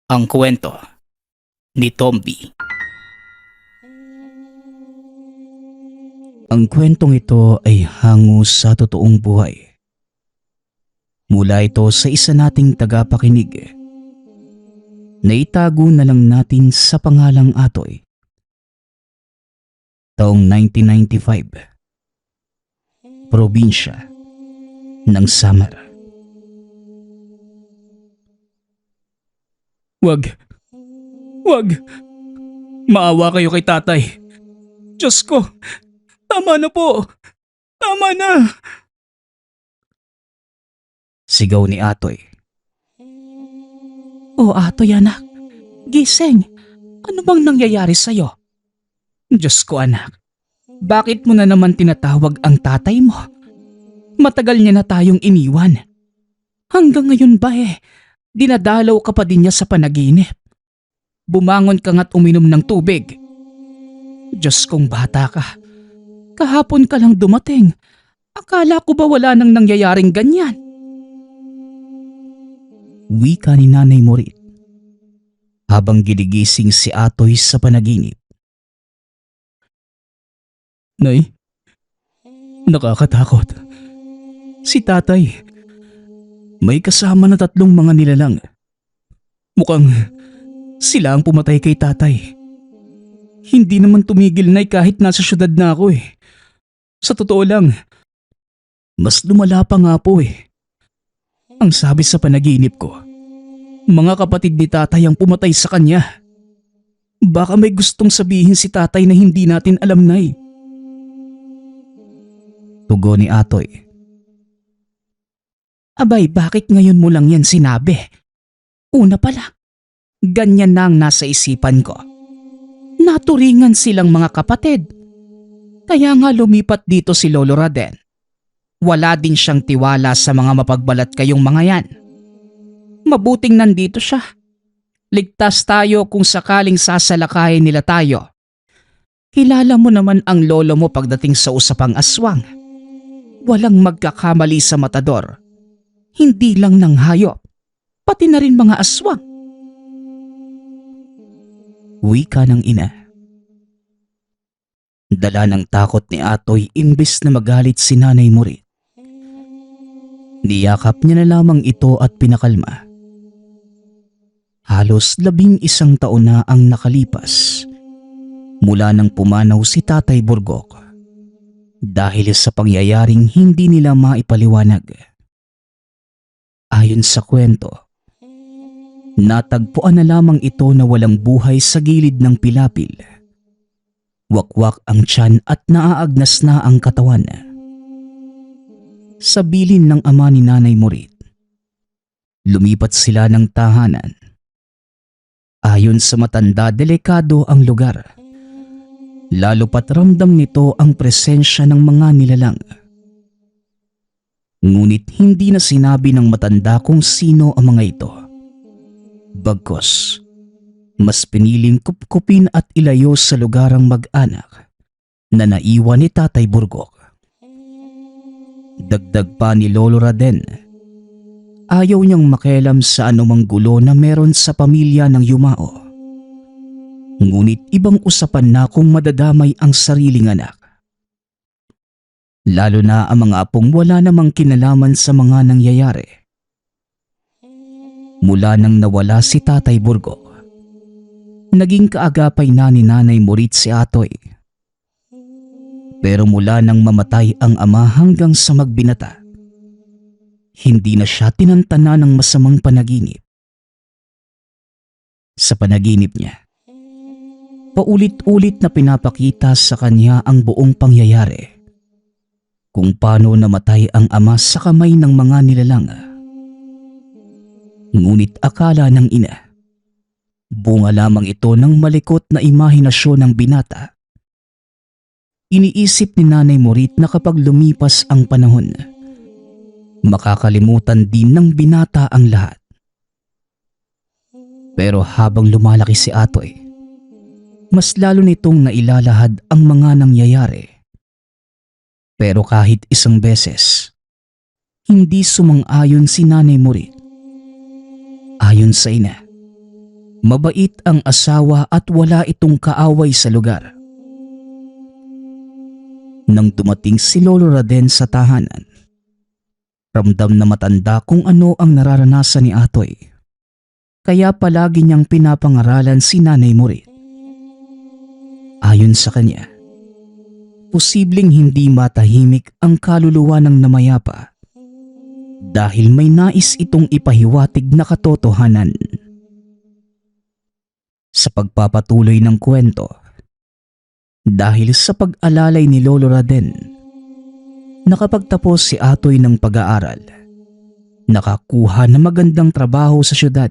Ang kwento ni Tomby. Ang kwentong ito ay hango sa totoong buhay. Mula ito sa isa nating tagapakinig. Naitago na lang natin sa pangalang Atoy. Taong 1995. Probinsya ng Samar. Wag. Maawa kayo kay tatay. Diyos ko, tama na po. Tama na. Sigaw ni Atoy. O Atoy anak, gising. Ano bang nangyayari sa'yo? Diyos ko anak, bakit mo na naman tinatawag ang tatay mo? Matagal niya na tayong iniwan. Hanggang ngayon ba Dinadalaw ka pa din niya sa panaginip. Bumangon ka nga't uminom ng tubig. Diyos kong bata ka. Kahapon ka lang dumating. Akala ko ba wala nang nangyayaring ganyan? Wika ni Nanay Morit habang giligising si Atoy sa panaginip. Nay, nakakatakot. Si tatay, may kasama na 3 mga nilalang. Mukhang sila ang pumatay kay tatay. Hindi naman tumigil nay kahit nasa syudad na ako . Sa totoo lang, mas lumala pa nga po . Ang sabi sa panaginip ko, mga kapatid ni tatay ang pumatay sa kanya. Baka may gustong sabihin si tatay na hindi natin alam nay. Tugon ni Atoy. Abay, bakit ngayon mo lang yan sinabi? Una pala, Ganyan na ang nasa isipan ko. naturingan silang mga kapatid. Kaya nga lumipat dito si Lolo Raden. Wala din siyang tiwala sa mga mapagbalat kayong mga yan. Mabuting nandito siya. Ligtas tayo kung sakaling sasalakayin nila tayo. Kilala mo naman ang lolo mo pagdating sa usapang aswang. Walang magkakamali sa matador. Hindi lang ng hayop, pati na rin mga aswang. Wika ng ina. Dala ng takot ni Atoy imbis na magalit si Nanay Morit. Niyakap niya na lamang ito at pinakalma. Halos 11 taon na ang nakalipas mula nang pumanaw si Tatay Burgok dahil sa pangyayaring hindi nila maipaliwanag. Ayon sa kwento, natagpuan na lamang ito na walang buhay sa gilid ng pilapil. Wakwak ang tiyan at naaagnas na ang katawan. Sa bilin ng ama ni Nanay Morit, lumipat sila ng tahanan. Ayon sa matanda, delikado ang lugar. Lalo pat ramdam nito ang presensya ng mga nilalang. Ngunit hindi na sinabi ng matanda kung sino ang mga ito. Bagkus, mas piniling kupkupin at ilayo sa lugarang mag-anak na naiwan ni Tatay Burgok. Dagdag pa ni Lolo Raden, ayaw niyang makialam sa anumang gulo na meron sa pamilya ng Yumao. Ngunit ibang usapan na kung madadamay ang sariling anak. Lalo na ang mga apong wala namang kinalaman sa mga nangyayari. Mula nang nawala si Tatay Burgok, naging kaagapay na ni Nanay Morit si Atoy. Pero mula nang mamatay ang ama hanggang sa magbinata, hindi na siya tinantana ng masamang panaginip. Sa panaginip niya, paulit-ulit na pinapakita sa kanya ang buong pangyayari. Kung paano namatay ang ama sa kamay ng mga nilalang. Ngunit akala ng ina, bunga lamang ito ng malikot na imahinasyon ng binata. Iniisip ni Nanay Morit na kapag lumipas ang panahon, makakalimutan din ng binata ang lahat. Pero habang lumalaki si Atoy, mas lalo nitong nailalahad ang mga nangyayari. Pero kahit isang beses, hindi sumang-ayon si Nanay Morit. Ayon sa ina, Mabait ang asawa at wala itong kaaway sa lugar. Nang dumating si Lolo Raden sa tahanan, ramdam na matanda kung ano ang nararanasan ni Atoy. Kaya palagi niyang pinapangaralan si Nanay Morit. Ayon sa kanya, posibleng hindi matahimik ang kaluluwa ng namayapa dahil may nais itong ipahiwatig na katotohanan. Sa pagpapatuloy ng kwento, dahil sa pag-alalay ni Lolo Raden, nakapagtapos si Atoy ng pag-aaral, nakakuha ng magandang trabaho sa syudad.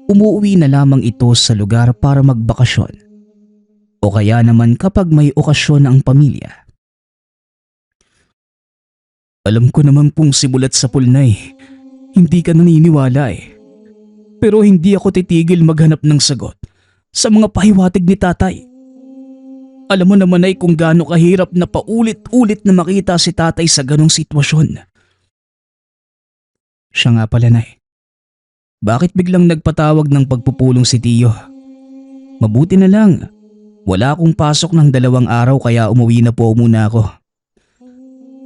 Umuwi na lamang ito sa lugar para magbakasyon o kaya naman kapag may okasyon ang pamilya. Alam ko naman pong simulat sa pulnay, hindi ka naniniwala eh. Pero hindi ako titigil maghanap ng sagot sa mga pahiwatig ni tatay. Alam mo naman ay kung gaano kahirap na paulit-ulit na makita si tatay sa ganong sitwasyon. Siya nga pala, Nay. Bakit biglang nagpatawag ng pagpupulong si Tiyo? Mabuti na lang. Wala akong pasok ng 2 araw kaya umuwi na po muna ako.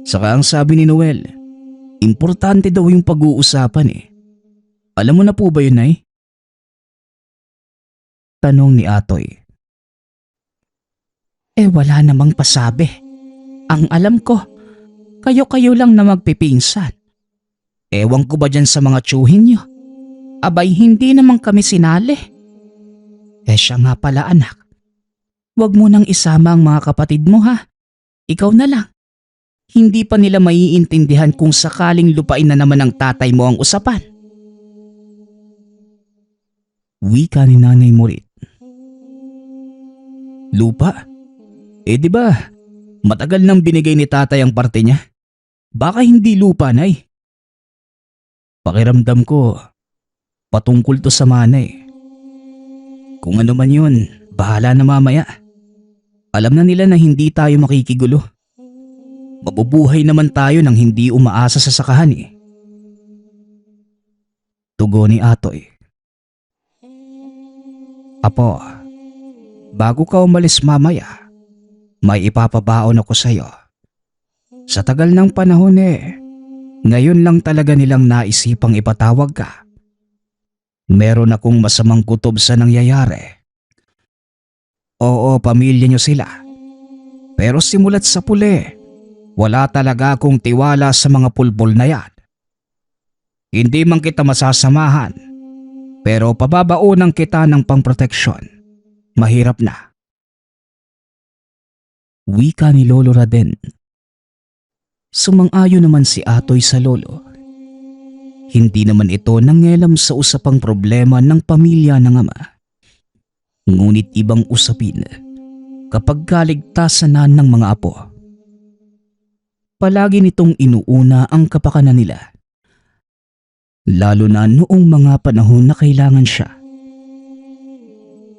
Saka ang sabi ni Noel, importante daw yung pag-uusapan eh. Alam mo na po ba yun, Nay? Tanong ni Atoy. Wala namang pasabi. Ang alam ko, kayo-kayo lang na magpipinsan. Ewan ko ba dyan sa mga tsuhin niyo? Abay, hindi naman kami sinali. Siya nga pala, anak. Huwag mo nang isama ang mga kapatid mo, ha? Ikaw na lang. Hindi pa nila maiintindihan kung sakaling lupain na naman ng tatay mo ang usapan. Wika ni Nanay Morit. Lupa? Di ba, matagal nang binigay ni tatay ang parte niya. Baka hindi lupa, Nay. Pakiramdam ko, patungkol to sa mana eh. Kung ano man yun, bahala na mamaya. Alam na nila na hindi tayo makikigulo. Mabubuhay naman tayo nang hindi umaasa sa sakahan eh. Tugon ni Atoy. Apo, bago ka umalis mamaya, may ipapabaon ako sa'yo. Sa tagal ng panahon ngayon lang talaga nilang naisipang ipatawag ka. Meron akong masamang kutob sa nangyayari. Oo, pamilya niyo sila. Pero simulat sa puli, wala talaga akong tiwala sa mga pulbol na yan. Hindi man kita masasamahan. Pero pababaunan kita ng pangproteksyon. Mahirap na. Wika ni Lolo Raden. Sumang-ayon naman si Atoy sa lolo. Hindi naman ito nangyalam sa usapang problema ng pamilya ng ama. Ngunit ibang usapin kapag kaligtasan na ng mga apo. Palagi nitong inuuna ang kapakanan nila. Lalo na noong mga panahon na kailangan siya.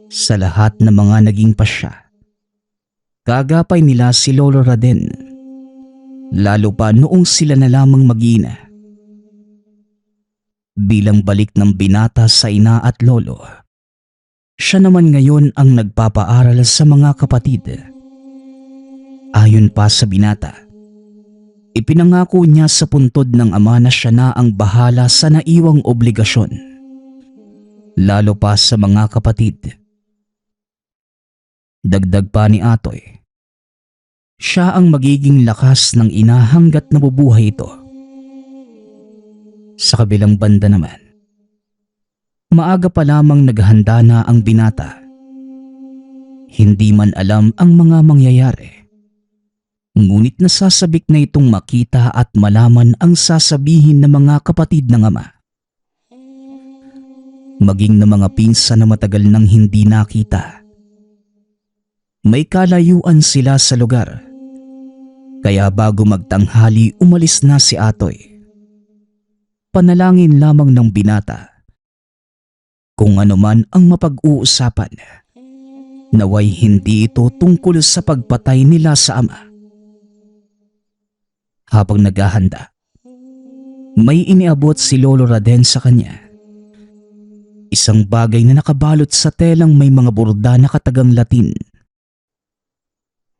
Sa lahat ng mga naging pasya, kagapay nila si Lolo Raden, lalo pa noong sila na lamang mag-ina. Bilang balik ng binata sa ina at lolo, siya naman ngayon ang nagpapaaral sa mga kapatid. Ayon pa sa binata, ipinangako niya sa puntod ng ama na siya na ang bahala sa naiwang obligasyon, lalo pa sa mga kapatid. Dagdag pa ni Atoy, siya ang magiging lakas ng ina hanggat nabubuhay ito. Sa kabilang banda naman, maaga pa lamang naghanda na ang binata. Hindi man alam ang mga mangyayari. Ngunit nasasabik na itong makita at malaman ang sasabihin ng mga kapatid ng ama. Maging ng mga pinsan na matagal nang hindi nakita. May kalayuan sila sa lugar. Kaya bago magtanghali umalis na si Atoy. Panalangin lamang ng binata. Kung ano man ang mapag-uusapan, naway hindi ito tungkol sa pagpatay nila sa ama. Habang naghahanda, may iniabot si Lolo Raden sa kanya. Isang bagay na nakabalot sa telang may mga borda na katagang Latin.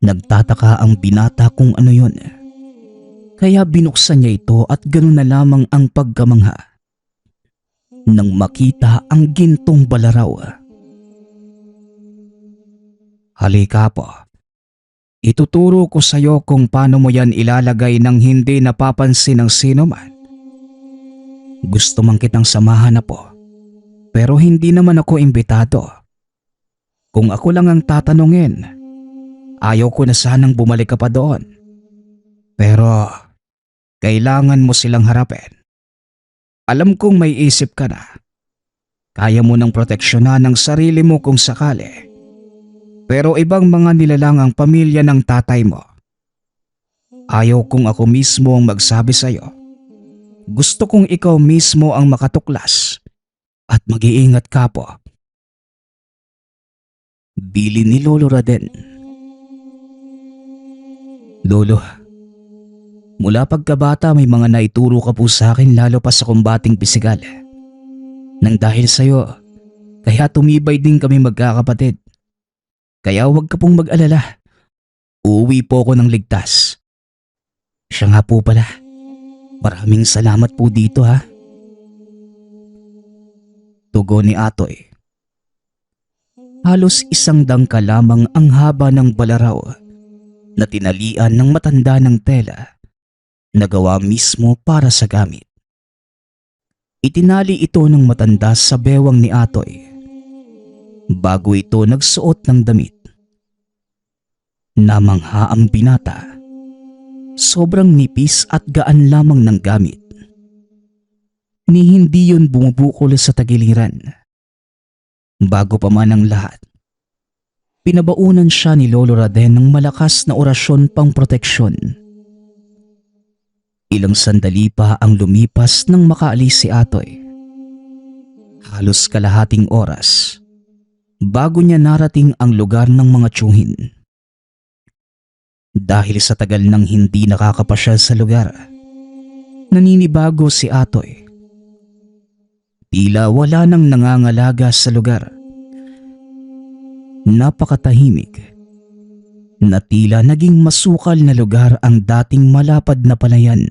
Nagtataka ang binata kung ano yon. Kaya binuksan niya ito at ganoon na lamang ang pagkamangha nang makita ang gintong balaraw. Halika po. Ituturo ko sa iyo kung paano mo yan ilalagay nang hindi napapansin ng sino man. Gusto man kitang samahan na po. Pero hindi naman ako imbitado. Kung ako lang ang tatanungin, ayaw ko na sanang bumalik ka pa doon. Pero kailangan mo silang harapin. Alam kong may isip ka na. Kaya mo nang proteksyonan ang sarili mo kung sakali. Pero ibang mga nilalang ang pamilya ng tatay mo. Ayaw kong ako mismo ang magsabi sa'yo. Gusto kong ikaw mismo ang makatuklas at mag-iingat ka po. Bilin ni Lolo Raden. Lolo, mula pagkabata may mga naituro ka po sa akin lalo pa sa kumbating pisikal. Nang dahil sa'yo, kaya tumibay din kami magkakapatid. Kaya huwag ka pong mag-alala. Uuwi po ako ng ligtas. Siya nga po pala. Maraming salamat po dito ha. Tugon ni Atoy. Halos isang dangka lamang ang haba ng balaraw na tinalian ng matanda ng tela na gawa mismo para sa gamit. Itinali ito ng matanda sa bewang ni Atoy bago ito nagsuot ng damit. Namangha ang binata. Sobrang nipis at gaan lamang ng gamit. Ni hindi yun bumubukol sa tagiliran. Bago pa man ang lahat, pinabaunan siya ni Lolo Raden ng malakas na orasyon pang proteksyon. Ilang sandali pa ang lumipas nang makaalis si Atoy. Halos kalahating oras bago niya narating ang lugar ng mga tiyuhin. Dahil sa tagal nang hindi nakakapasyal sa lugar, naninibago si Atoy. Tila wala nang nangangalaga sa lugar. Napakatahimik na tila naging masukal na lugar ang dating malapad na palayan.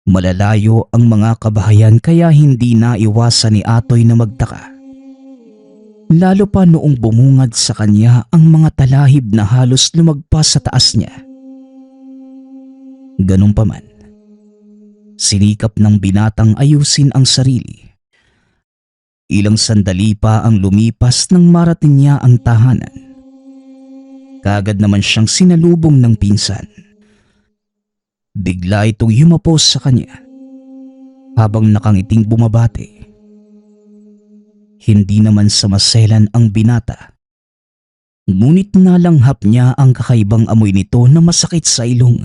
Malalayo ang mga kabahayan kaya hindi naiwasan ni Atoy na magtaka. Lalo pa noong bumungad sa kanya ang mga talahib na halos lumagpas sa taas niya. Ganun pa man, sinikap ng binatang ayusin ang sarili. Ilang sandali pa ang lumipas nang marating niya ang tahanan. Kaagad naman siyang sinalubong ng pinsan. Bigla itong yumapos sa kanya habang nakangiting bumabati. Hindi naman sa maselan ang binata. Ngunit nalanghap niya ang kakaibang amoy nito na masakit sa ilong.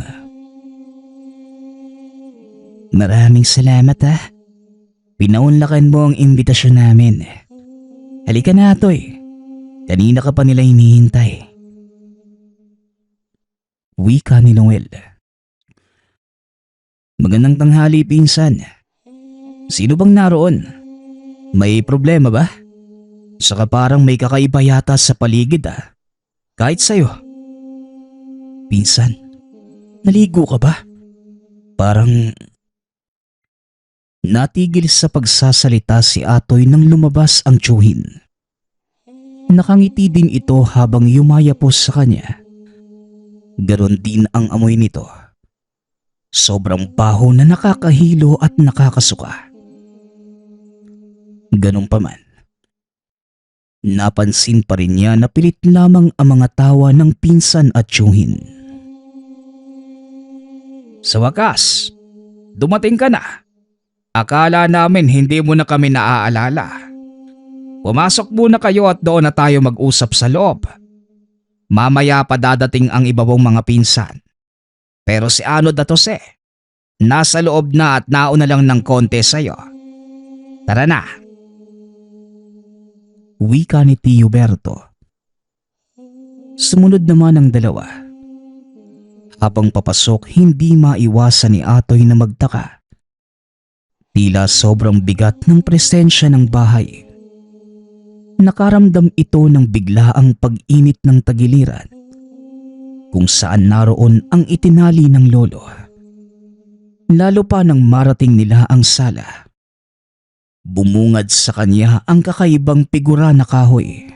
Maraming salamat ha. Pinaunlakan mo ang imbitasyon namin. Halika na Atoy. Kanina ka pa nila hinihintay. Wika ni Noel. Magandang tanghali pinsan. Sino bang naroon? May problema ba? Saka parang may kakaiba yata sa paligid ah. Kahit sa'yo. Pinsan, naligo ka ba? Parang... Natigil sa pagsasalita si Atoy nang lumabas ang tiyuhin. Nakangiti din ito habang yumayapos sa kanya. Ganon din ang amoy nito. Sobrang baho na nakakahilo at nakakasuka. Ganun pa man, napansin pa rin niya na pilit lamang ang mga tawa ng pinsan at tiyuhin. Sa wakas, dumating ka na. Akala namin hindi mo na kami naaalala. Pumasok muna kayo at doon na tayo mag-usap sa loob. Mamaya pa dadating ang iba mong mga pinsan. Pero si Ano Datose, nasa loob na at nauna lang ng konti sa'yo. Tara na. Wika ni Tio Berto. Sumunod naman ang dalawa. Habang papasok, hindi maiwasan ni Atoy na magtaka. Tila sobrang bigat ng presensya ng bahay. Nakaramdam ito ng biglaang pag-init ng tagiliran kung saan naroon ang itinali ng lolo. Lalo pa nang marating nila ang sala. Bumungad sa kanya ang kakaibang figura na kahoy.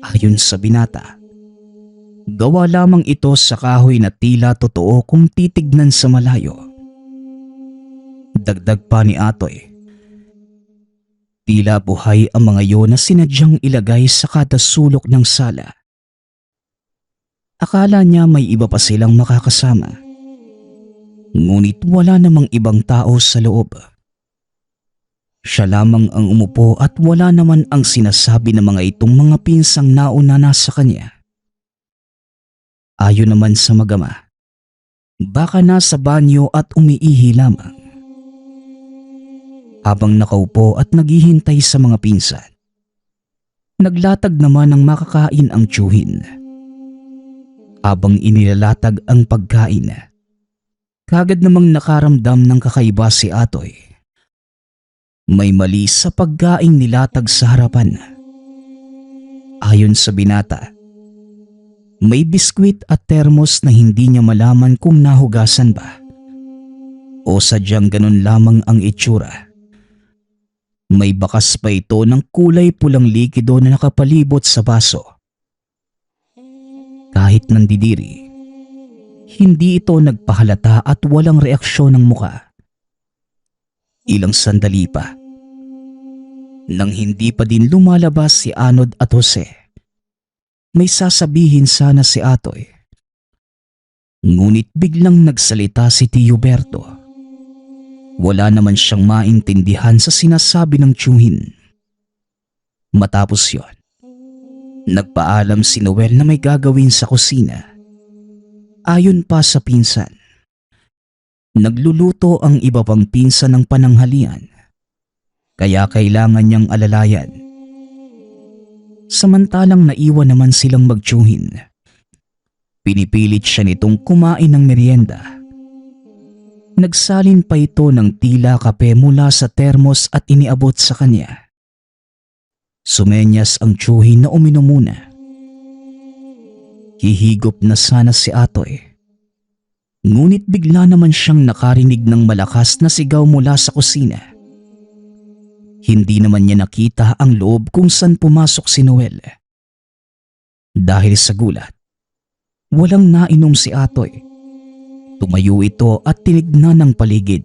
Ayon sa binata, gawa lamang ito sa kahoy na tila totoo kung titignan sa malayo. Dagdag pa ni Atoy, tila buhay ang mga yon na sinadyang ilagay sa kada sulok ng sala. Akala niya may iba pa silang makakasama. Ngunit wala namang ibang tao sa loob. Siya lamang ang umupo at wala naman ang sinasabi ng mga itong mga pinsang nauna na sa kanya. Ayon naman sa magama, baka nasa banyo at umiihi lamang. Habang nakaupo at naghihintay sa mga pinsan, naglatag naman ng makakain ang tiyuhin. Habang inilalatag ang pagkain, kagad namang nakaramdam ng kakaiba si Atoy. May mali sa pagkaing nilatag sa harapan. Ayon sa binata, may biskwit at termos na hindi niya malaman kung nahugasan ba o sadyang ganun lamang ang itsura. May bakas pa ito ng kulay pulang likido na nakapalibot sa baso. Kahit nandidiri, hindi ito nagpahalata at walang reaksyon ng muka. Ilang sandali pa, nang hindi pa din lumalabas si Anod at Jose, may sasabihin sana si Atoy. Ngunit biglang nagsalita si Tio Berto. Wala naman siyang maintindihan sa sinasabi ng tiyuhin. Matapos yon, nagpaalam si Noel na may gagawin sa kusina. Ayon pa sa pinsan, nagluluto ang iba pang pinsan ng pananghalian, kaya kailangan niyang alalayan. Samantalang naiwan naman silang magtiyuhin. Pinipilit siya nitong kumain ng merienda. Nagsalin pa ito ng tila kape mula sa termos at iniabot sa kanya. Sumenyas ang tiyuhin na uminom muna. Hihigop na sana si Atoy. Ngunit bigla naman siyang nakarinig ng malakas na sigaw mula sa kusina. Hindi naman niya nakita ang loob kung saan pumasok si Noel. Dahil sa gulat, walang nainom si Atoy. Tumayo ito at tinignan ng paligid.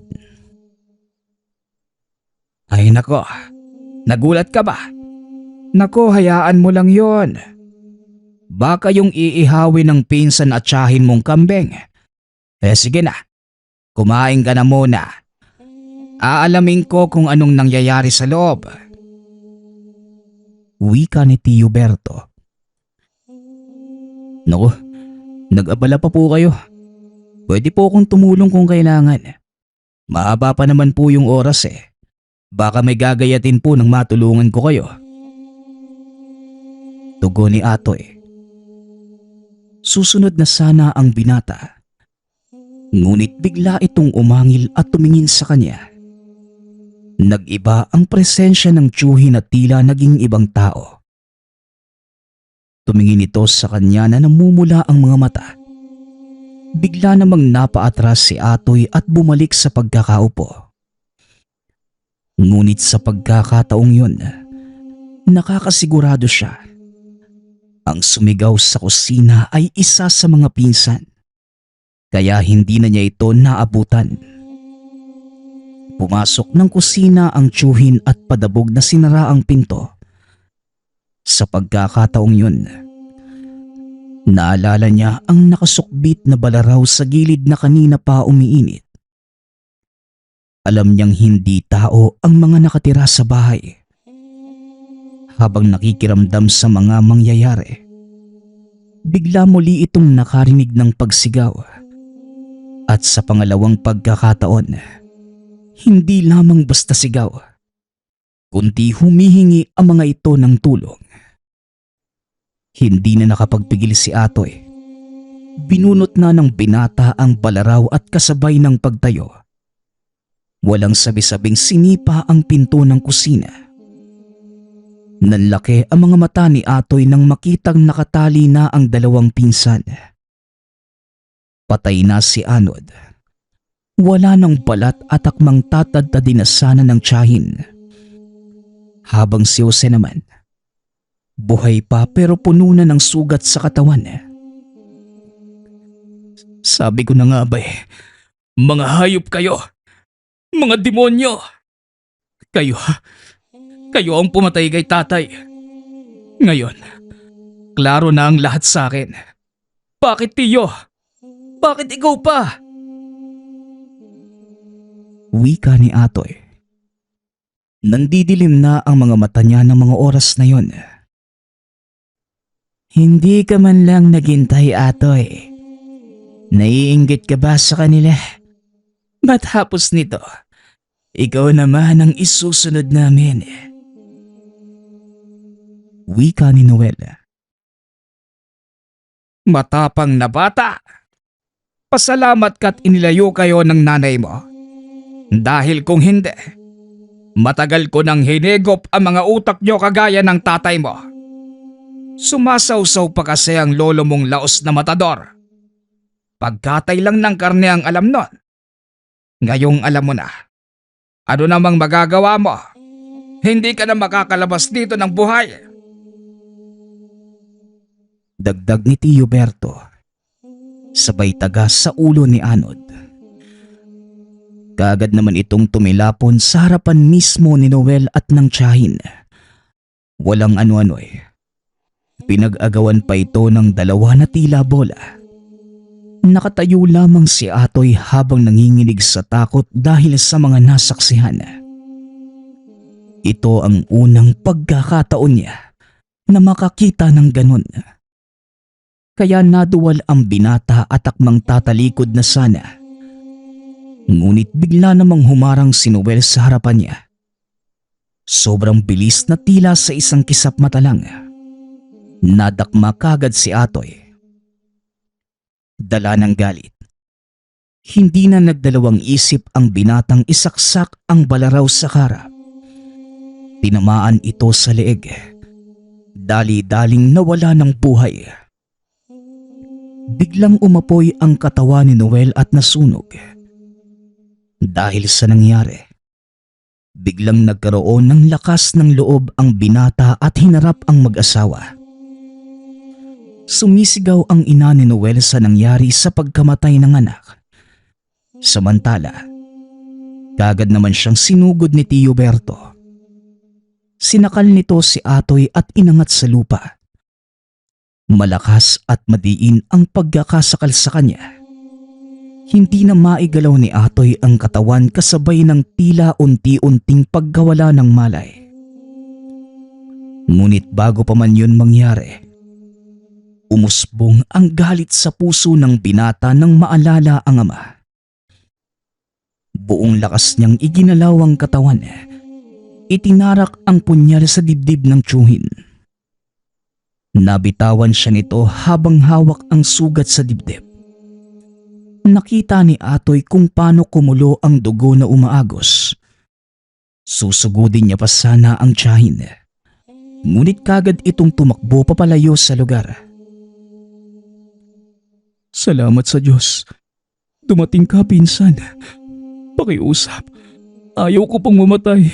Ay nako, nagulat ka ba? Nako, hayaan mo lang yon. Baka yung iihawin ng pinsan at tiyahin mong kambing. Sige na, kumain ka na muna. Aalamin ko kung anong nangyayari sa loob. Wika ni Tio Berto. Naku, nag-abala pa po kayo. Pwede po akong tumulong kung kailangan. Mahaba pa naman po yung oras eh. Baka may gagayatin po nang matulungan ko kayo. Tugon ni Atoy. Susunod na sana ang binata. Ngunit bigla itong umangil at tumingin sa kanya. Nag-iba ang presensya ng tiyuhin na tila naging ibang tao. Tumingin ito sa kanya na namumula ang mga mata. Bigla namang napaatras si Atoy at bumalik sa pagkakaupo. Ngunit sa pagkakataong yun, nakakasigurado siya. Ang sumigaw sa kusina ay isa sa mga pinsan, kaya hindi na niya ito naabutan. Pumasok ng kusina ang tiyuhin at padabog na sinara ang pinto. Sa pagkakataong yun, naalala niya ang nakasukbit na balaraw sa gilid na kanina pa umiinit. Alam niyang hindi tao ang mga nakatira sa bahay. Habang nakikiramdam sa mga mangyayari, bigla muli itong nakarinig ng pagsigaw. At sa pangalawang pagkakataon, hindi lamang basta sigaw, kundi humihingi ang mga ito ng tulong. Hindi na nakapagpigil si Atoy. Binunot na ng binata ang balaraw at kasabay ng pagtayo. Walang sabi-sabing sinipa ang pinto ng kusina. Nanlaki ang mga mata ni Atoy nang makitang nakatali na ang dalawang pinsan. Patay na si Anod. Wala nang balat at akmang tatadtadin na sana ng tiyahin. Habang si Jose naman, buhay pa pero puno na ng sugat sa katawan. Sabi ko na nga ba mga hayop kayo! Mga demonyo! Kayo ang pumatay kay tatay. Ngayon, klaro na ang lahat sa akin. Bakit tiyo? Bakit ikaw pa? Wika ni Atoy. Nandidilim na ang mga mata niya ng mga oras na yon. Hindi ka man lang naghintay, Atoy. Naiinggit ka ba sa kanila? Matapos nito, ikaw naman ang isusunod namin. Wika ni Noel. Matapang na bata! Pasalamat ka't inilayo kayo ng nanay mo. Dahil kung hindi, matagal ko nang hinigop ang mga utak nyo kagaya ng tatay mo. Sumasawsaw pa kasi ang lolo mong laos na matador. Pagkatay lang ng karne ang alam nun. Ngayong alam mo na. Ano namang magagawa mo? Hindi ka na makakalabas dito ng buhay. Dagdag ni Tio Berto. Sabay tagas sa ulo ni Anod. Kaagad naman itong tumilapon sa harapan mismo ni Noel at ng tiyahin. Walang ano-ano Pinag-agawan pa ito ng dalawa na tila bola. Nakatayo lamang si Atoy habang nanginginig sa takot dahil sa mga nasaksihan. Ito ang unang pagkakataon niya na makakita ng ganun. Kaya naduwal ang binata at akmang tatalikod na sana. Ngunit bigla namang humarang si Noel sa harapan niya. Sobrang bilis na tila sa isang kisap mata lang. Nadakma kagad si Atoy. Dala ng galit. Hindi na nagdalawang isip ang binatang isaksak ang balaraw sa harap. Tinamaan ito sa leeg. Dali-daling nawala ng buhay. Biglang umapoy ang katawan ni Noel at nasunog. Dahil sa nangyari, biglang nagkaroon ng lakas ng loob ang binata at hinarap ang mag-asawa. Sumisigaw ang ina ni Noel sa nangyari sa pagkamatay ng anak. Samantala, kagad naman siyang sinugod ni Tio Berto. Sinakal nito si Atoy at inangat sa lupa. Malakas at madiin ang pagkakasakal sa kanya. Hindi na maigalaw ni Atoy ang katawan kasabay ng tila unti-unting pagkawala ng malay. Ngunit bago pa man yun mangyari, umusbong ang galit sa puso ng binata nang maalala ang ama. Buong lakas niyang iginalaw ang katawan. Itinarak ang punyal sa dibdib ng tiyuhin. Nabitawan siya nito habang hawak ang sugat sa dibdib. Nakita ni Atoy kung paano kumulo ang dugo na umaagos. Susugudin niya pa sana ang tiyahin. Ngunit kagad itong tumakbo papalayo sa lugar. Salamat sa Diyos. Dumating ka, pinsan. Pakiusap. Ayaw ko pang mamatay.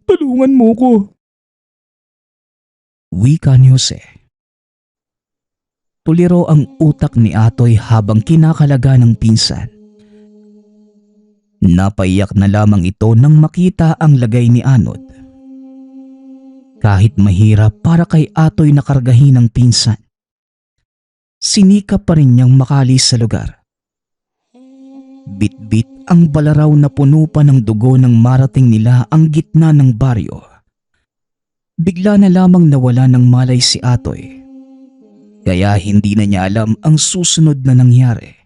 Tulungan mo ko. Wika ni Jose. Tuliro ang utak ni Atoy habang kinakalaga ng pinsan. Napaiyak na lamang ito nang makita ang lagay ni Anod. Kahit mahirap para kay Atoy na kargahin ng pinsan, sinikap pa rin niyang makalis sa lugar. Bit-bit ang balaraw na puno pa ng dugo nang marating nila ang gitna ng baryo. Bigla na lamang nawala ng malay si Atoy. Kaya hindi na niya alam ang susunod na nangyari.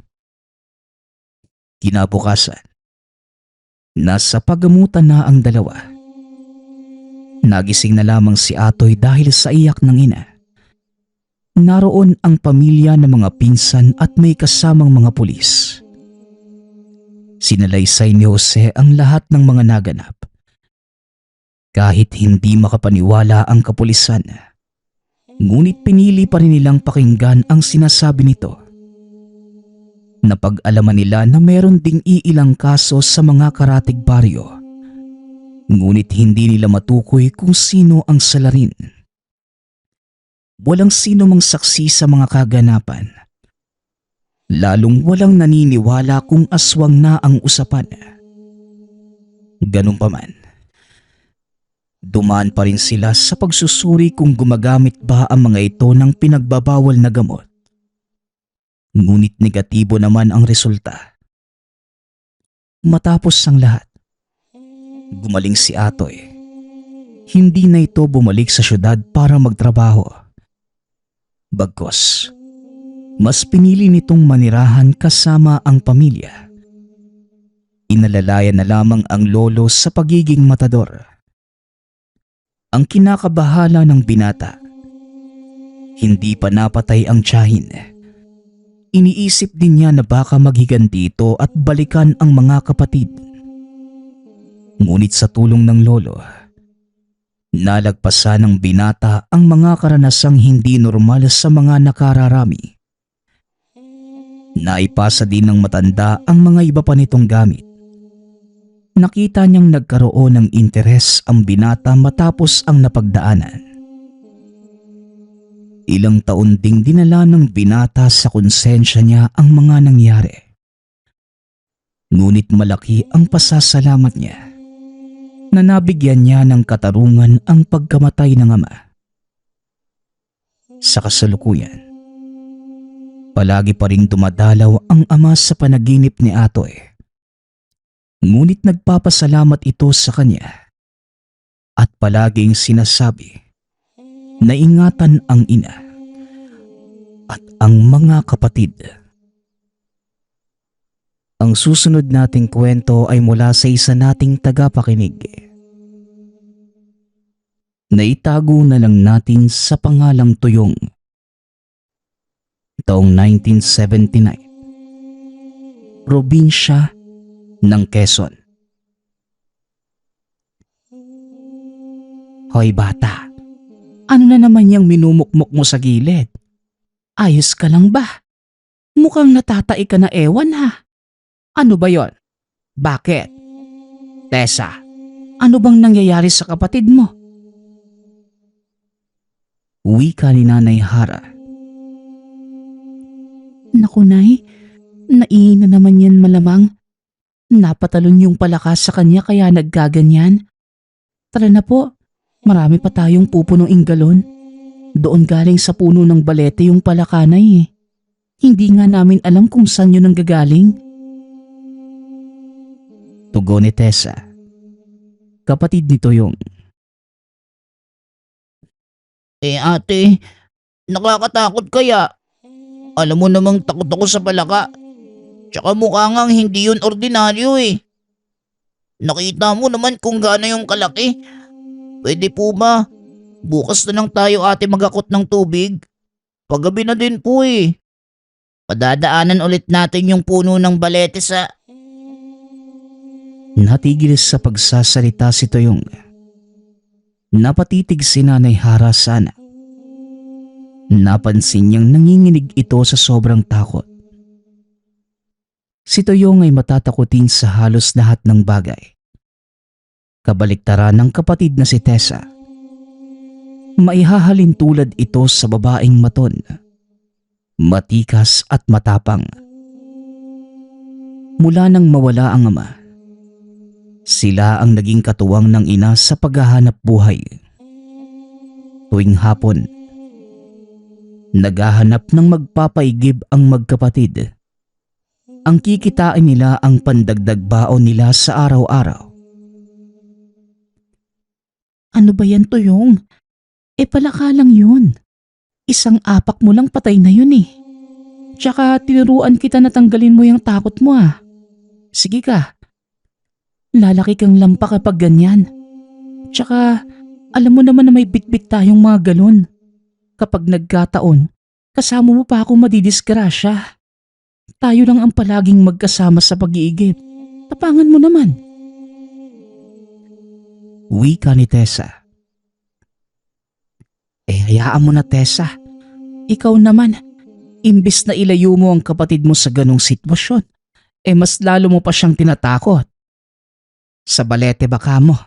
Kinabukasan, nasa pagamutan na ang dalawa. Nagising na lamang si Atoy dahil sa iyak ng ina. Naroon ang pamilya ng mga pinsan at may kasamang mga pulis. Sinalaysay ni Jose ang lahat ng mga naganap. Kahit hindi makapaniwala ang kapulisan, ngunit pinili pa rin nilang pakinggan ang sinasabi nito. Napag-alaman nila na meron ding iilang kaso sa mga karatig baryo, ngunit hindi nila matukoy kung sino ang salarin. Walang sino mang saksi sa mga kaganapan. Lalong walang naniniwala kung aswang na ang usapan. Ganun pa man, dumaan pa rin sila sa pagsusuri kung gumagamit ba ang mga ito ng pinagbabawal na gamot. Ngunit negatibo naman ang resulta. Matapos ang lahat, gumaling si Atoy. Hindi na ito bumalik sa syudad para magtrabaho. Bagkus, mas pinili nitong manirahan kasama ang pamilya. Inalalayan na lamang ang lolo sa pagiging matador. Ang kinakabahala ng binata, hindi pa napatay ang tiyahin. Iniisip din niya na baka maghiganti ito at balikan ang mga kapatid. Ngunit sa tulong ng lolo, nalagpasan ng binata ang mga karanasang hindi normal sa mga nakararami. Naipasa din ng matanda ang mga iba pa nitong gamit. Nakita niyang nagkaroon ng interes ang binata matapos ang napagdaanan. Ilang taon ding dinala ng binata sa konsensya niya ang mga nangyari. Ngunit malaki ang pasasalamat niya na nabigyan niya ng katarungan ang pagkamatay ng ama. Sa kasalukuyan, palagi pa ring dumadalaw ang ama sa panaginip ni Atoy. Ngunit nagpapasalamat ito sa kanya at palaging sinasabi na ingatan ang ina at ang mga kapatid. Ang susunod nating kwento ay mula sa isa nating tagapakinig. Naitago na lang natin sa pangalang Tuyong. Taong 1979. Probinsya ng Quezon. Hoy bata, ano na naman yung minumukmok mo sa gilid? Ayos ka lang ba? Mukhang natatai ka na ewan ha. Ano ba yon? Bakit? Tessa, ano bang nangyayari sa kapatid mo? Wika ni Nanay Hara. Naku nay, naiina naman yan malamang. Napatalon yung palakas sa kanya kaya naggaganyan. Tara na po, marami pa tayong pupunong galon. Doon galing sa puno ng balete yung palakanay eh. Hindi nga namin alam kung saan yun ang gagaling. Tugon ni Tessa, kapatid ni Tuyong. Ate, nakakatakot kaya. Alam mo namang takot ako sa palaka. Tsaka mukha ngang hindi yun ordinaryo eh. Nakita mo naman kung gaano yung kalaki. Pwede po ba? Bukas na lang tayo ate magakot ng tubig. Paggabi na din po eh. Padadaanan ulit natin yung puno ng balete sa... Natigil sa pagsasalita si Tuyong. Napatitig si Nanay Hara sana. Napansin niyang nanginginig ito sa sobrang takot. Si Tuyong ay matatakutin sa halos lahat ng bagay. Kabaliktaran ng kapatid na si Tessa. Maihahalin tulad ito sa babaeng maton, matikas at matapang. Mula nang mawala ang ama, sila ang naging katuwang ng ina sa paghahanap buhay. Tuwing hapon, naghahanap ng magpapaigib ang magkapatid. Ang kikitain nila ang pandagdag baon nila sa araw-araw. Ano ba yan, Tuyong? Palaka lang yun. Isang apak mo lang patay na yun eh. Tsaka tinuruan kita na tanggalin mo yung takot mo ah. Sige ka. Lalaki kang lampa kapag ganyan. Tsaka alam mo naman na may bitbit tayong mga galon. Kapag nagkataon, kasama mo pa ako madidisgrasya. Tayo lang ang palaging magkasama sa pag-iigib. Tapangan mo naman. Wika ni Tessa. Hayaan mo na, Tessa. Ikaw naman, imbis na ilayo mo ang kapatid mo sa ganong sitwasyon, mas lalo mo pa siyang tinatakot. Sa balete baka mo.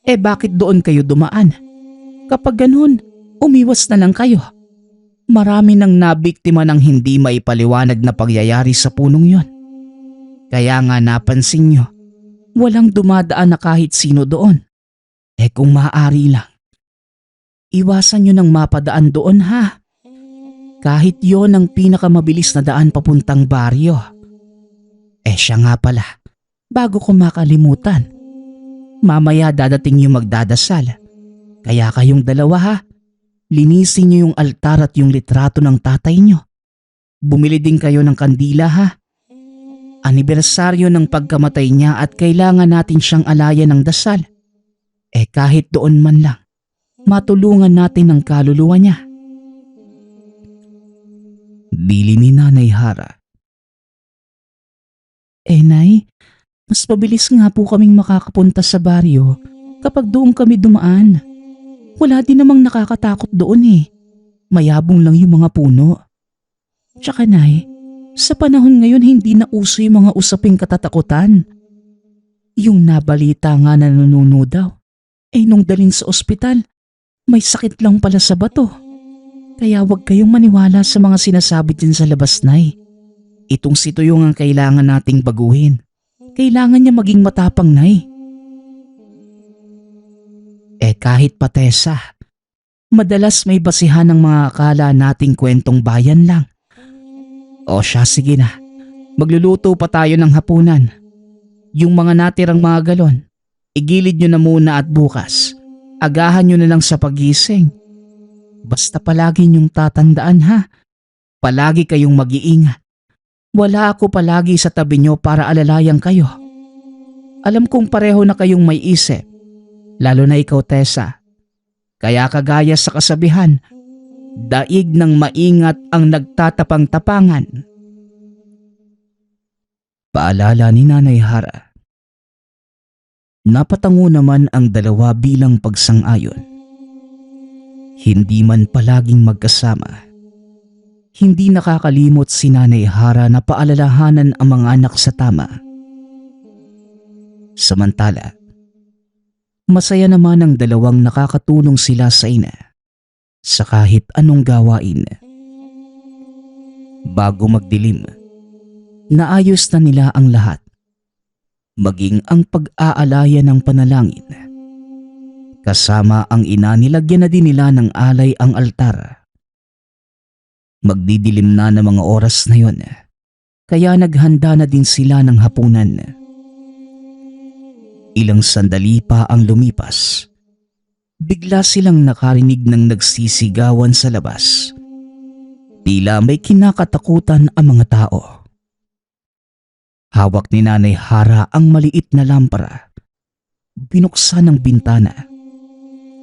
Bakit doon kayo dumaan? Kapag ganun, umiwas na lang kayo. Marami nang nabiktima ng hindi maipaliwanag na pagyayari sa punong yon. Kaya nga napansin nyo, walang dumadaan na kahit sino doon. Kung maaari lang, iwasan nyo nang mapadaan doon ha. Kahit yon ang pinakamabilis na daan papuntang baryo. Siya nga pala, bago ko makalimutan. Mamaya dadating yung magdadasal. Kaya kayong dalawa ha, linisin nyo yung altar at yung litrato ng tatay nyo. Bumili din kayo ng kandila ha. Anibersaryo ng pagkamatay niya at kailangan natin siyang alayan ng dasal. Kahit doon man lang, matulungan natin ang kaluluwa niya. Bili ni Nanay Hara. Nay, mas mabilis nga po kaming makakapunta sa baryo kapag doon kami dumaan. Wala din namang nakakatakot doon Mayabong lang yung mga puno. Tsaka Nay, sa panahon ngayon hindi na uso yung mga usaping katatakutan. Yung nabalita nga na nanuno daw, nung dalhin sa ospital, may sakit lang pala sa bato. Kaya wag kayong maniwala sa mga sinasabi din sa labas, Nay. Itong si Tuyong ang kailangan nating baguhin. Kailangan niya maging matapang, Nay. Kahit pa Tessa, madalas may basihan ng mga akala nating kwentong bayan lang. Siya, sige na. Magluluto pa tayo ng hapunan. Yung mga natirang mga galon, igilid nyo na muna at bukas, agahan nyo na lang sa pagising. Basta palagi nyong tatandaan ha. Palagi kayong mag-iingat. Wala ako palagi sa tabi nyo para alalayan kayo. Alam kong pareho na kayong may isip. Lalo na ikaw, Tessa. Kaya kagaya sa kasabihan, daig ng maingat ang nagtatapang-tapangan. Paalala ni Nanay Hara. Napatango naman ang dalawa bilang pagsang-ayon. Hindi man palaging magkasama, hindi nakakalimot si Nanay Hara na paalalahanan ang mga anak sa tama. Samantala, masaya naman ang dalawang nakakatulong sila sa ina sa kahit anong gawain. Bago magdilim, naayos na nila ang lahat, maging ang pag-aalaya ng panalangin. Kasama ang ina, nilagyan na din nila ng alay ang altar. Magdidilim na ng mga oras na yon, kaya naghanda na din sila ng hapunan. Ilang sandali pa ang lumipas. Bigla silang nakarinig ng nagsisigawan sa labas. Tila may kinakatakutan ang mga tao. Hawak ni Nanay Hara ang maliit na lampara. Binuksan ang bintana.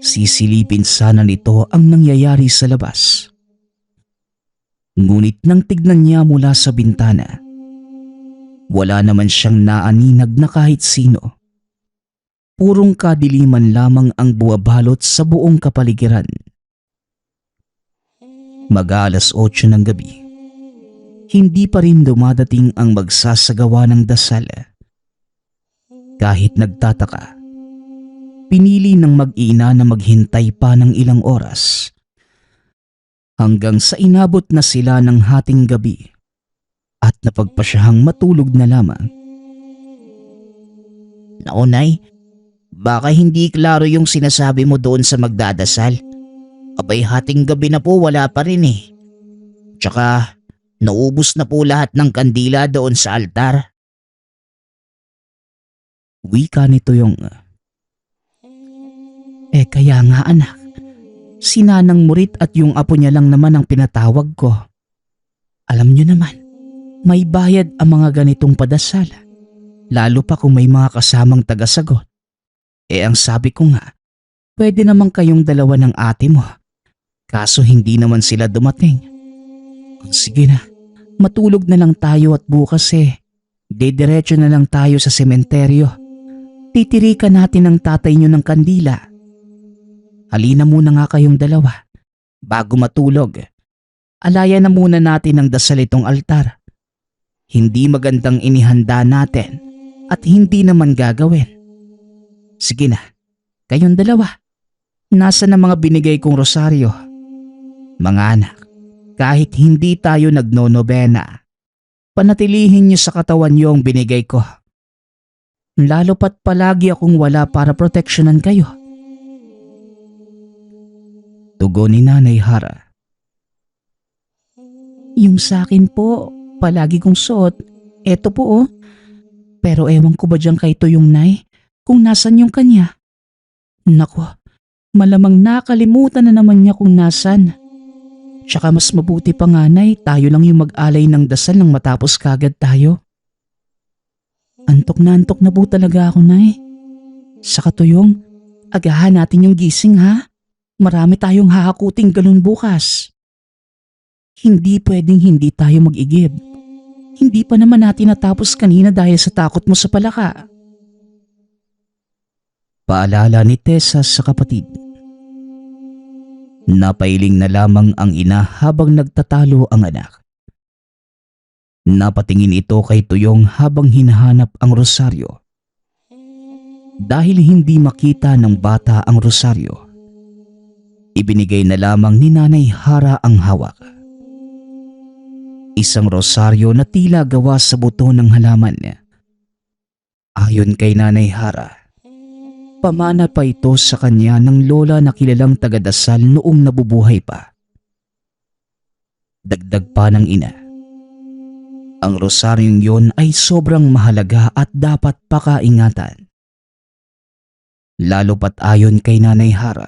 Sisilipin sana nito ang nangyayari sa labas. Ngunit nang tignan niya mula sa bintana, wala naman siyang naaninag na kahit sino. Purong kadiliman lamang ang buwabalot sa buong kapaligiran. Mag-aalas 8 ng gabi. Hindi pa rin dumadating ang magsasagawa ng dasal. Kahit nagtataka, pinili ng mag-ina na maghintay pa ng ilang oras. Hanggang sa inabot na sila ng hating gabi at napagpasyahang matulog na lamang. Naunay, baka hindi klaro yung sinasabi mo doon sa magdadasal. Abay, hating gabi na po, wala pa rin Tsaka naubos na po lahat ng kandila doon sa altar. Wika ni Tuyong. Kaya nga anak, si Nanang Murit at yung apo niya lang naman ang pinatawag ko. Alam niyo naman, may bayad ang mga ganitong padasal. Lalo pa kung may mga kasamang tagasagot. Ang sabi ko nga, pwede naman kayong dalawa ng ate mo. Kaso hindi naman sila dumating. Sige na, matulog na lang tayo at bukas Magdediretso na lang tayo sa sementeryo. Titirikan natin ang tatay niyo ng kandila. Halina muna nga kayong dalawa. Bago matulog, alayan na muna natin ang dasal itong altar. Hindi magandang inihanda natin at hindi naman gagawin. Sige na, kayong dalawa. Nasa na mga binigay kong rosaryo? Mga anak, kahit hindi tayo nagnonobena, panatilihin niyo sa katawan niyo ang binigay ko. Lalo pat palagi akong wala para proteksyonan kayo. Tugon ni Nanay Hara. Yung sa akin po, palagi kong suot. Eto po oh. Pero ewan ko ba dyan kay Tuyong Nay kung nasan yung kanya? Nako, malamang nakalimutan na naman niya kung nasan. Tsaka mas mabuti pa nga Nay, tayo lang yung mag-alay ng dasal nang matapos kagad tayo. Antok na po talaga ako Nay. Saka Tuyong, agahan natin yung gising ha. Marami tayong hahakuting galon bukas. Hindi pwedeng hindi tayo mag-igib. Hindi pa naman natin natapos kanina dahil sa takot mo sa palaka. Paalala ni Tessa sa kapatid. Napailing na lamang ang ina habang nagtatalo ang anak. Napatingin ito kay Tuyong habang hinahanap ang rosaryo. Dahil hindi makita ng bata ang rosaryo, ibinigay na lamang ni Nanay Hara ang hawak. Isang rosaryo na tila gawa sa buto ng halaman. Ayon kay Nanay Hara, pamana pa ito sa kanya ng lola na kilalang tagadasal noong nabubuhay pa. Dagdag pa ng ina, ang rosaryong yon ay sobrang mahalaga at dapat pakaingatan. Lalo pat ayon kay Nanay Hara,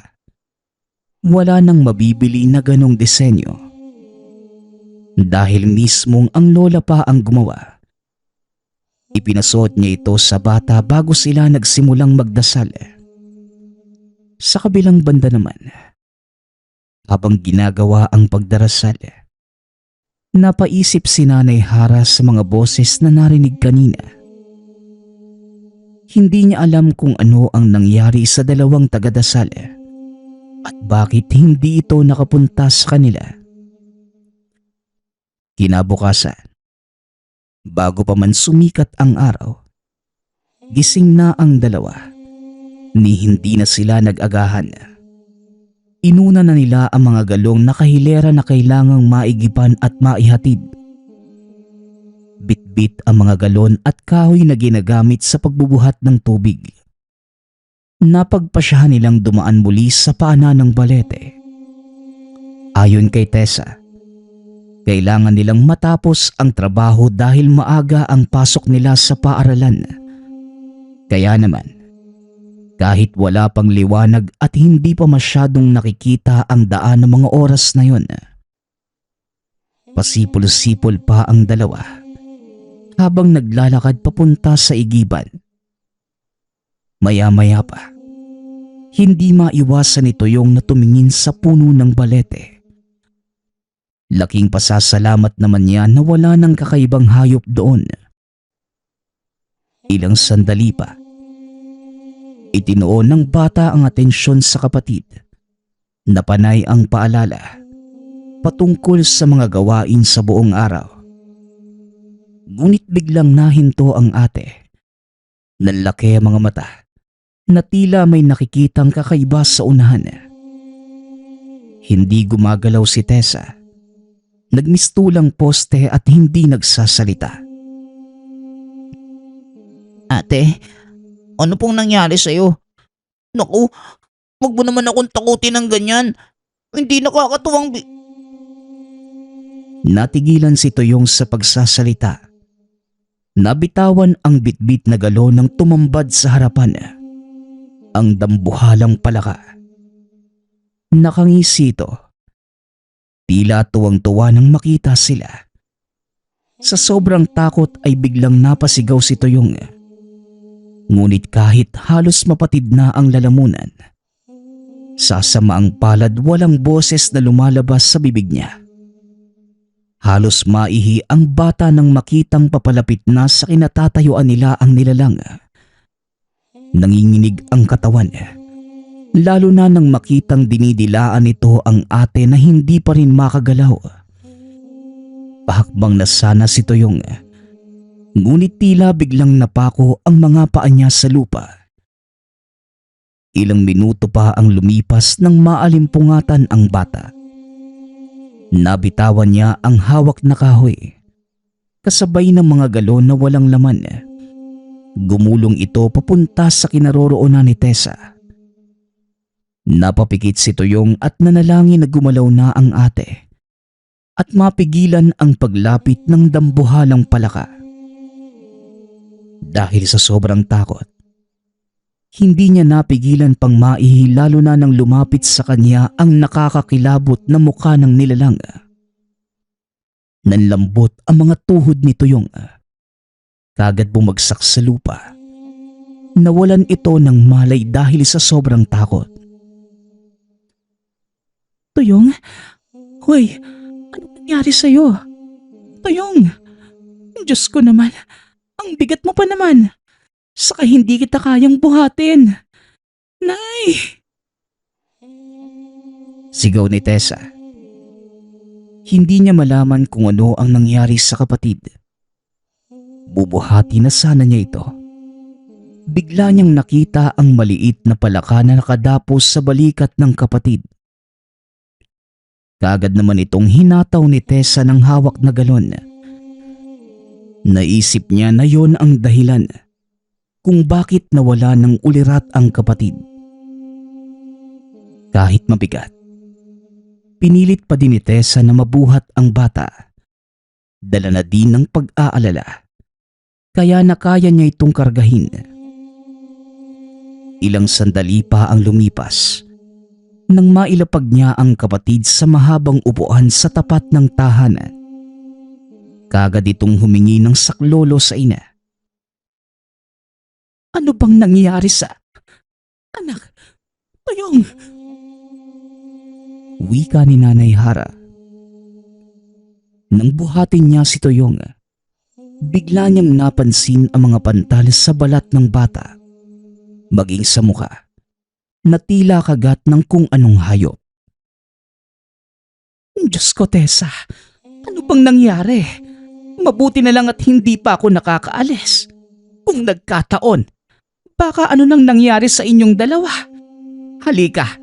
wala nang mabibili na ganong disenyo. Dahil mismong ang lola pa ang gumawa. Ipinasuot niya ito sa bata bago sila nagsimulang magdasal. Sa kabilang banda naman, habang ginagawa ang pagdarasal, napaisip si Nanay Hara sa mga boses na narinig kanina. Hindi niya alam kung ano ang nangyari sa dalawang tagadasal at bakit hindi ito nakapunta sa kanila. Kinabukasan, bago pa man sumikat ang araw, gising na ang dalawa. Ni hindi na sila nag-agahan. Inuna na nila ang mga galong na kahilera na kailangang maigipan at maihatid. Bit-bit ang mga galon at kahoy na ginagamit sa pagbubuhat ng tubig. Napagpasyahan nilang dumaan muli sa paanan ng balete. Ayon kay Tessa, kailangan nilang matapos ang trabaho dahil maaga ang pasok nila sa paaralan. Kaya naman, kahit wala pang liwanag at hindi pa masyadong nakikita ang daan ng mga oras na yon, pasipol-sipol pa ang dalawa habang naglalakad papunta sa igiban. Maya-maya pa, hindi maiwasan ito yung natumingin sa puno ng balete. Laking pasasalamat naman niya na wala ng kakaibang hayop doon. Ilang sandali pa, itinuon ng bata ang atensyon sa kapatid na panay ang paalala patungkol sa mga gawain sa buong araw. Ngunit biglang nahinto ang ate. Nanlaki ang mga mata na tila may nakikitang kakaiba sa unahan. Hindi gumagalaw si Tessa. Nagmistulang poste at hindi nagsasalita. Ate, ano pong nangyari sa'yo? Naku, wag mo naman akong takutin ng ganyan. Hindi nakakatuwang Natigilan si Tuyong sa pagsasalita. Nabitawan ang bitbit na galon ng tumambad sa harapan. Ang dambuhalang palaka. Nakangisi ito. Tila tuwang-tuwa nang makita sila. Sa sobrang takot ay biglang napasigaw si Tuyong. Ngunit kahit halos mapatid na ang lalamunan, sa samaang palad walang boses na lumalabas sa bibig niya. Halos maihi ang bata nang makitang papalapit na sa kinatatayuan nila ang nilalang. Nanginginig ang katawan, lalo na nang makitang dinidilaan nito ang ate na hindi pa rin makagalaw. Pahakbang na sana si Toyong, ngunit tila biglang napako ang mga paa niya sa lupa. Ilang minuto pa ang lumipas nang maalimpungatan ang bata. Nabitawan niya ang hawak na kahoy, kasabay ng mga galon na walang laman. Gumulong ito papunta sa kinaroroonan ni Tessa. Napapikit si Toyong at nanalangin na gumalaw na ang ate at mapigilan ang paglapit ng dambuhalang palaka. Dahil sa sobrang takot, hindi niya napigilan pang maihi, lalo na nang lumapit sa kanya ang nakakakilabot na mukha ng nilalang. Nanlambot ang mga tuhod ni Toyong. Kagad bumagsak sa lupa. Nawalan ito ng malay dahil sa sobrang takot. Toyong? Hoy, ano nangyari sa'yo? Toyong! Diyos ko naman, ang bigat mo pa naman. Saka hindi kita kayang buhatin. Nay! Sigaw ni Tessa. Hindi niya malaman kung ano ang nangyari sa kapatid. Bubuhati na sana niya ito. Bigla niyang nakita ang maliit na palaka na nakadapos sa balikat ng kapatid. Kaagad naman itong hinataw ni Tessa ng hawak na galon. Naisip niya na yon ang dahilan kung bakit nawala ng ulirat ang kapatid. Kahit mabigat, pinilit pa din ni Tessa na mabuhat ang bata. Dala na din ng pag-aalala, kaya nakaya niya itong kargahin. Ilang sandali pa ang lumipas nang mailapag niya ang kapatid sa mahabang upuan sa tapat ng tahanan. Kaagad itong humingi ng saklolo sa ina. Ano bang nangyari sa anak? Toyong! Wika ni Nanay Hara. Nang buhatin niya si Toyong, bigla niyang napansin ang mga pantal sa balat ng bata, maging sa mukha, na tila kagat ng kung anong hayop. Diyos ko, Tessa, ano bang nangyari? Mabuti na lang at hindi pa ako nakakaalis. Kung nagkataon, baka ano nang nangyari sa inyong dalawa. Halika,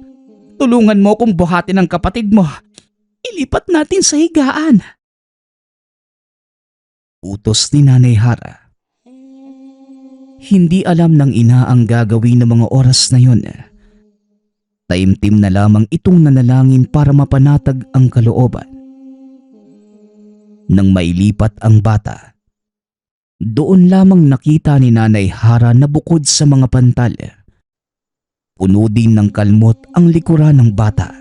tulungan mo kong buhatin ang kapatid mo. Ilipat natin sa higaan. Utos ni Nanay Hara. Hindi alam ng ina ang gagawin ng mga oras na yon. Taimtim na lamang itong nanalangin para mapanatag ang kalooban. Nang mailipat ang bata, doon lamang nakita ni Nanay Hara na bukod sa mga pantal, puno din ng kalmot ang likuran ng bata.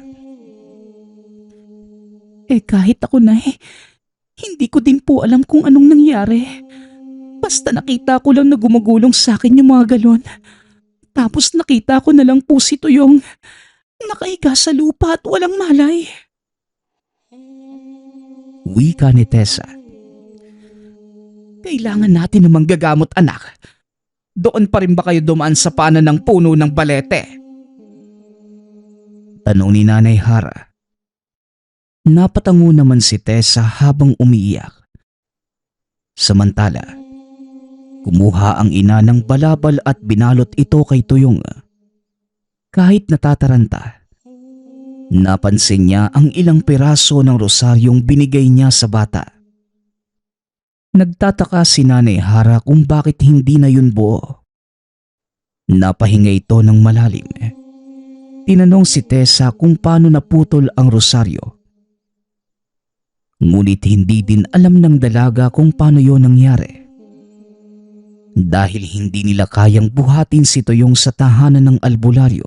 Kahit ako na hindi ko din po alam kung anong nangyari. Basta nakita ko lang na gumagulong sa akin yung mga galon. Tapos nakita ko na lang po si Toyong nakahiga sa lupa at walang malay. Wika ni Tessa. Kailangan natin ng manggagamot, anak. Doon pa rin ba kayo dumaan sa paanan ng puno ng balete? Tanong ni Nanay Hara. Napatango naman si Tessa habang umiiyak. Samantala, kumuha ang ina ng balabal at binalot ito kay Toyong. Kahit natataranta, napansin niya ang ilang piraso ng rosaryong binigay niya sa bata. Nagtataka si Nanay Hara kung bakit hindi na yun buo. Napahinga ito ng malalim. Tinanong si Tessa kung paano naputol ang rosaryo. Ngunit hindi din alam ng dalaga kung paano yon nangyari. Dahil hindi nila kayang buhatin si Toyong sa tahanan ng albularyo,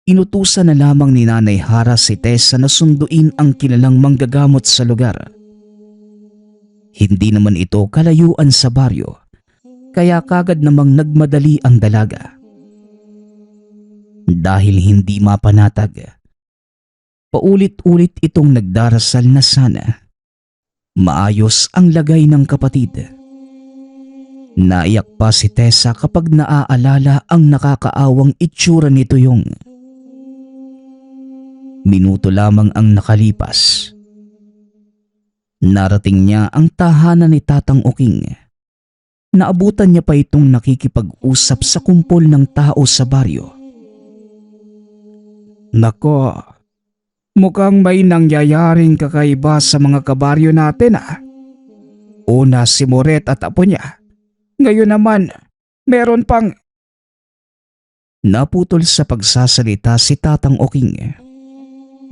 inutusan na lamang ni Nanay Hara si Tessa na sunduin ang kilalang manggagamot sa lugar. Hindi naman ito kalayuan sa baryo, kaya kagad namang nagmadali ang dalaga. Dahil hindi mapanatag, paulit-ulit itong nagdarasal na sana Maayos ang lagay ng kapatid. Naiyak pa si Tessa kapag naaalala ang nakakaawang itsura ni Tuyong. Minuto lamang ang nakalipas. Narating niya ang tahanan ni Tatang Oking. Naabutan niya pa itong nakikipag-usap sa kumpol ng tao sa baryo. Nako, mukhang may nangyayaring kakaiba sa mga kabaryo natin ah. Una si Moret at apo niya. Ngayon naman, meron pang... Naputol sa pagsasalita si Tatang Oking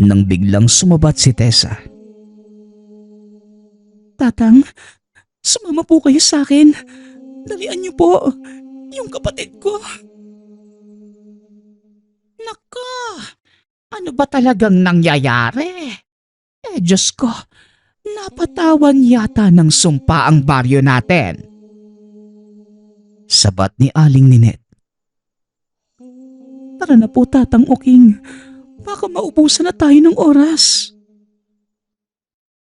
nang biglang sumabat si Tessa. Tatang, sumama po kayo sa akin. Dalian niyo po, yung kapatid ko. Nako, ano ba talagang nangyayari? Diyos ko, napatawan yata ng sumpa ang baryo natin. Sabat ni Aling Ninette. Tara na po, Tatang Oking. Baka maubusan na tayo ng oras.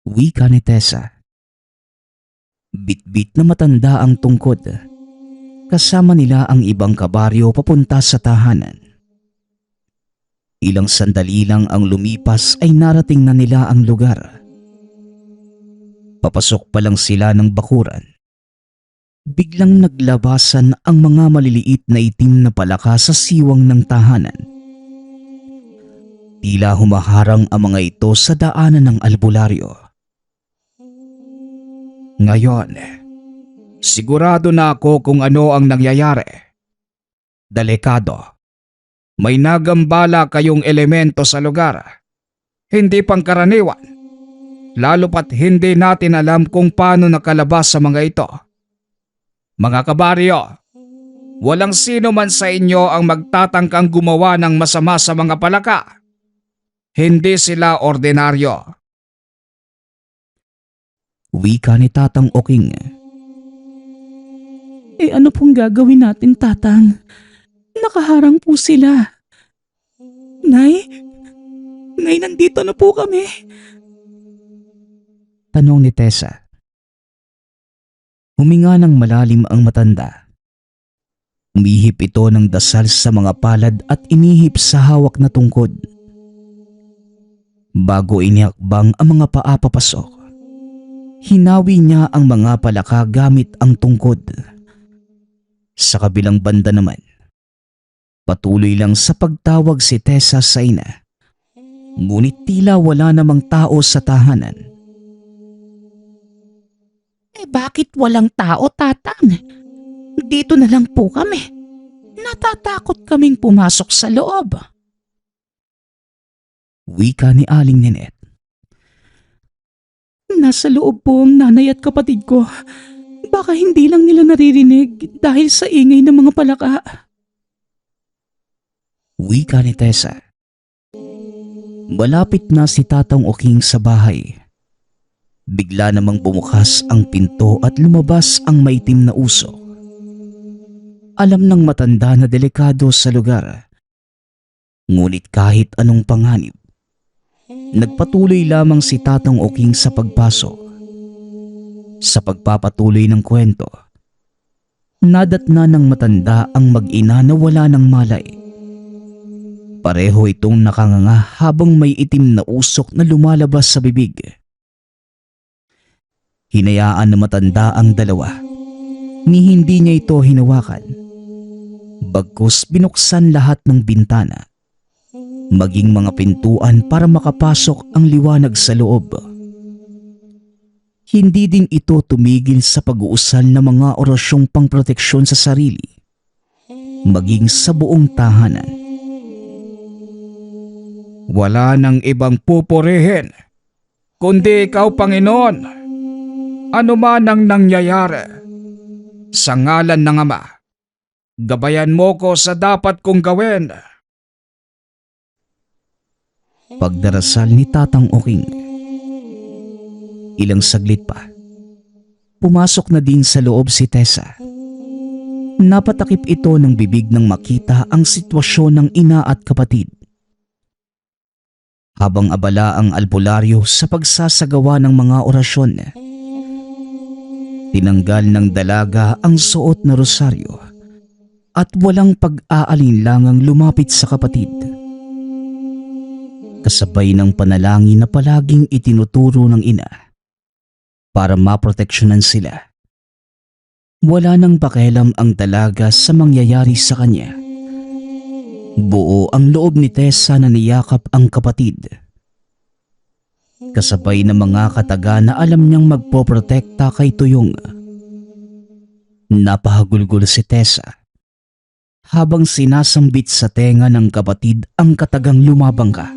Wika ni Tessa. Bit-bit na matanda ang tungkod. Kasama nila ang ibang kabaryo papunta sa tahanan. Ilang sandali lang ang lumipas ay narating na nila ang lugar. Papasok pa lang sila ng bakuran. Biglang naglabasan ang mga maliliit na itim na palaka sa siwang ng tahanan. Tila humaharang ang mga ito sa daanan ng albularyo. Ngayon, sigurado na ako kung ano ang nangyayari. Delikado. May nagambala kayong elemento sa lugar. Hindi pangkaraniwan. Lalo pat hindi natin alam kung paano nakalabas sa mga ito. Mga kabaryo, walang sino man sa inyo ang magtatangkang gumawa ng masama sa mga palaka. Hindi sila ordinaryo. Wika ni Tatang Oking. Ano pong gagawin natin, Tatang? Nakaharang po sila. Nay, nandito na po kami. Tanong ni Tessa. Huminga ng malalim ang matanda. Umihip ito ng dasal sa mga palad at inihip sa hawak na tungkod. Bago iniakbang ang mga paa papasok, hinawi niya ang mga palaka gamit ang tungkod. Sa kabilang banda naman, patuloy lang sa pagtawag si Tessa sa ina. Ngunit tila wala namang tao sa tahanan. Bakit walang tao, Tatang? Dito na lang po kami. Natatakot kaming pumasok sa loob. Wika ni Aling Ninette. Nasa loob po ang nanay at kapatid ko. Baka hindi lang nila naririnig dahil sa ingay ng mga palaka. Wika ni Tessa. Malapit na si Tatang Oking sa bahay. Bigla namang bumukas ang pinto at lumabas ang maitim na usok. Alam ng matanda na delikado sa lugar. Ngunit kahit anong panganib, nagpatuloy lamang si Tatang Oking sa pagpasok. Sa pagpapatuloy ng kwento, nadatna ng matanda ang mag-ina na wala ng malay. Pareho itong nakanganga habang may itim na usok na lumalabas sa bibig. Hinayaan na matanda ang dalawa. Ni hindi niya ito hinawakan. Bagkus binuksan lahat ng bintana, maging mga pintuan para makapasok ang liwanag sa loob. Hindi din ito tumigil sa pag-uusal ng mga orasyong pangproteksyon sa sarili, maging sa buong tahanan. Wala nang ibang pupurihin, kundi ikaw, Panginoon. Ano man ang nangyayari, sa ngalan ng Ama, gabayan mo ko sa dapat kong gawin. Pagdarasal ni Tatang Oking. Ilang saglit pa, pumasok na din sa loob si Tessa. Napatakip ito ng bibig nang makita ang sitwasyon ng ina at kapatid. Habang abala ang albularyo sa pagsasagawa ng mga orasyon, Tinanggal ng dalaga ang suot na rosaryo at walang pag-aalinlangang lumapit sa kapatid. Kasabay ng panalangin na palaging itinuturo ng ina para maproteksyonan sila. Wala nang pakialam ang dalaga sa mangyayari sa kanya. Buo ang loob ni Tessa na niyakap ang kapatid. Kasabay ng mga kataga na alam niyang magpoprotekta kay Tuyong. Napahagulgol si Tessa habang sinasambit sa tenga ng kapatid ang katagang lumabangga.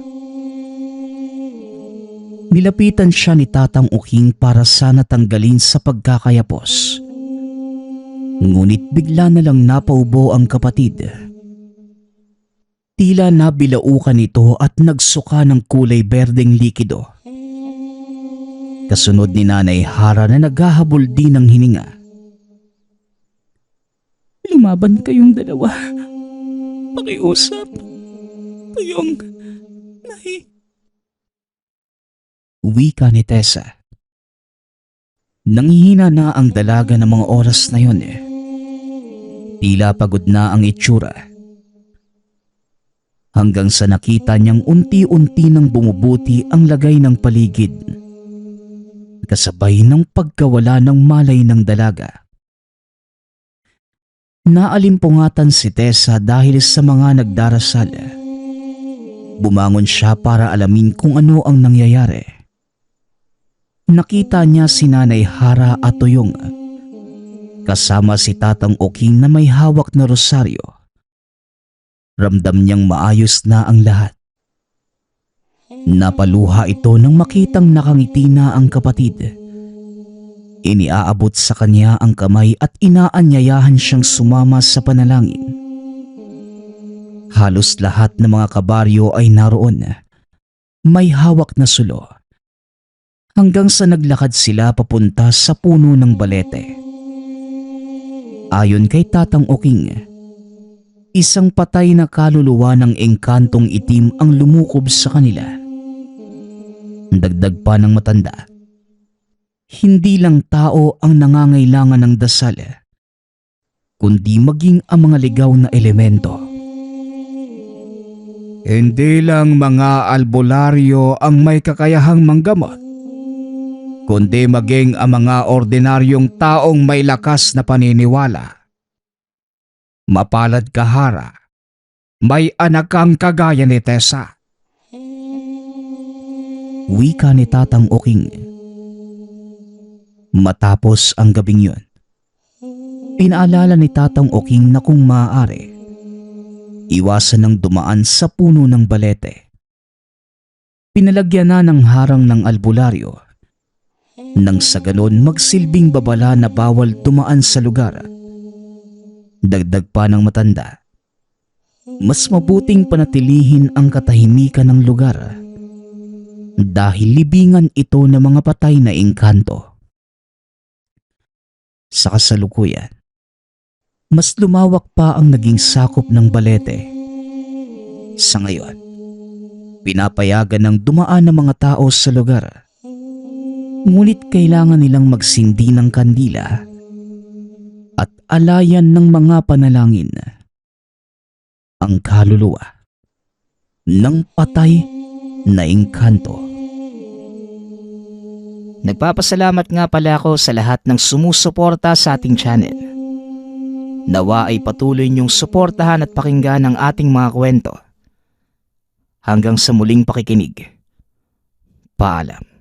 Nilapitan siya ni Tatang Uking para sana tanggalin sa pagkakayapos. Ngunit bigla na lang napaubo ang kapatid. Tila nabilaukan ito at nagsuka ng kulay berdeng likido. Kasunod ni Nanay Hara na naghahabol din ng hininga. Lumaban kayong dalawa. Pakiusap. Tuyong, Nay. Wika ni Tessa. Nanghihina na ang dalaga ng mga oras na yun eh. Tila pagod na ang itsura. Hanggang sa nakita niyang unti-unti nang bumubuti ang lagay ng paligid. Kasabay ng pagkawala ng malay ng dalaga. Naalimpungatan si Tessa dahil sa mga nagdarasal. Bumangon siya para alamin kung ano ang nangyayari. Nakita niya si Nanay Hara at Tuyong kasama si Tatang Uking na may hawak na rosaryo. Ramdam niyang maayos na ang lahat. Napaluha ito nang makitang nakangiti na ang kapatid. Iniaabot sa kanya ang kamay at inaanyayahan siyang sumama sa panalangin. Halos lahat ng mga kabaryo ay naroon. May hawak na sulo. Hanggang sa naglakad sila papunta sa puno ng balete. Ayon kay Tatang Uking, isang patay na kaluluwa ng engkantong itim ang lumukob sa kanila. Dagdag pa ng matanda, hindi lang tao ang nangangailangan ng dasal, kundi maging ang mga ligaw na elemento. Hindi lang mga albularyo ang may kakayahang manggamot, kundi maging ang mga ordinaryong taong may lakas na paniniwala. Mapalad ka, Hara. May anak kang kagaya ni Tessa. Wika ni Tatang Uking. Matapos ang gabing yun, inaalala ni Tatang Uking na kung maaari, iwasan ng dumaan sa puno ng balete. Pinalagyan na ng harang ng albularyo nang sa ganon magsilbing babala na bawal dumaan sa lugar. Dagdag pa ng matanda, mas mabuting panatilihin ang katahimikan ng lugar dahil libingan ito ng mga patay na engkanto. Sa kasalukuyan, mas lumawak pa ang naging sakop ng balete. Sa ngayon, pinapayagan ng dumaan ng mga tao sa lugar. Ngunit kailangan nilang magsindi ng kandila at alayan ng mga panalangin ang kaluluwa ng patay na engkanto. Nagpapasalamat nga pala ako sa lahat ng sumusuporta sa ating channel. Nawa ay patuloy niyong suportahan at pakinggan ang ating mga kwento. Hanggang sa muling pakikinig. Paalam.